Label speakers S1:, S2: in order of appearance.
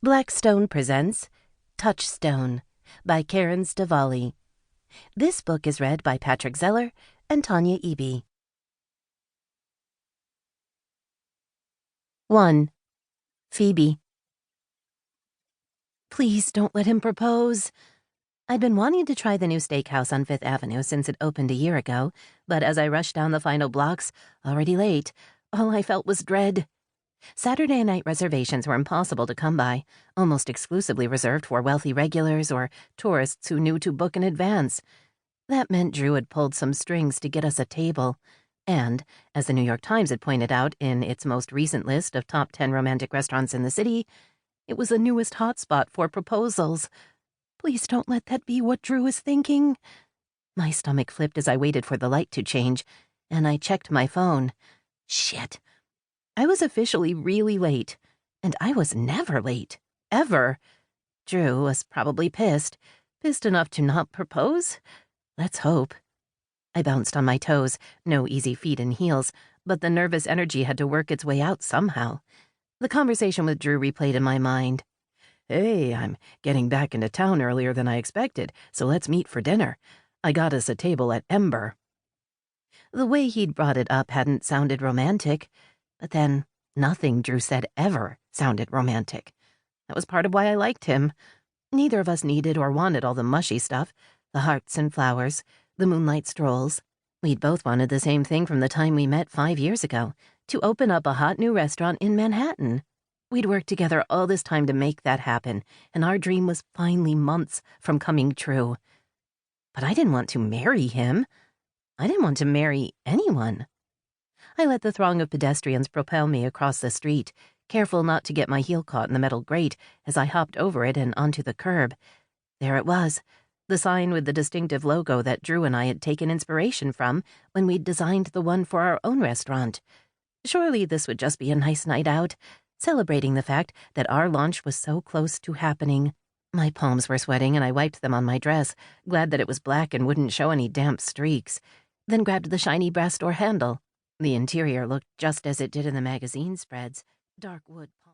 S1: Blackstone presents Touchstone by Stivali. This book is read by Patrick Zeller and Tanya Eby. 1. Phoebe. Please don't let him propose. I'd been wanting to try the new steakhouse on Fifth Avenue since it opened a year ago, but as I rushed down the final blocks, already late, all I felt was dread. Saturday night reservations were impossible to come by, almost exclusively reserved for wealthy regulars or tourists who knew to book in advance. That meant Drew had pulled some strings to get us a table. And, as the New York Times had pointed out in its most recent list of top 10 romantic restaurants in the city, it was the newest hotspot for proposals. Please don't let that be what Drew is thinking. My stomach flipped as I waited for the light to change, and I checked my phone. Shit. I was officially really late, and I was never late, ever. Drew was probably pissed enough to not propose? Let's hope. I bounced on my toes, no easy feet and heels, but the nervous energy had to work its way out somehow. The conversation with Drew replayed in my mind. Hey, I'm getting back into town earlier than I expected, so let's meet for dinner. I got us a table at Ember. The way he'd brought it up hadn't sounded romantic. But then, nothing Drew said ever sounded romantic. That was part of why I liked him. Neither of us needed or wanted all the mushy stuff, the hearts and flowers, the moonlight strolls. We'd both wanted the same thing from the time we met 5 years ago, to open up a hot new restaurant in Manhattan. We'd worked together all this time to make that happen, and our dream was finally months from coming true. But I didn't want to marry him. I didn't want to marry anyone. I let the throng of pedestrians propel me across the street, careful not to get my heel caught in the metal grate as I hopped over it and onto the curb. There it was, the sign with the distinctive logo that Drew and I had taken inspiration from when we'd designed the one for our own restaurant. Surely this would just be a nice night out, celebrating the fact that our launch was so close to happening. My palms were sweating and I wiped them on my dress, glad that it was black and wouldn't show any damp streaks, then grabbed the shiny brass door handle. The interior looked just as it did in the magazine spreads, dark wood.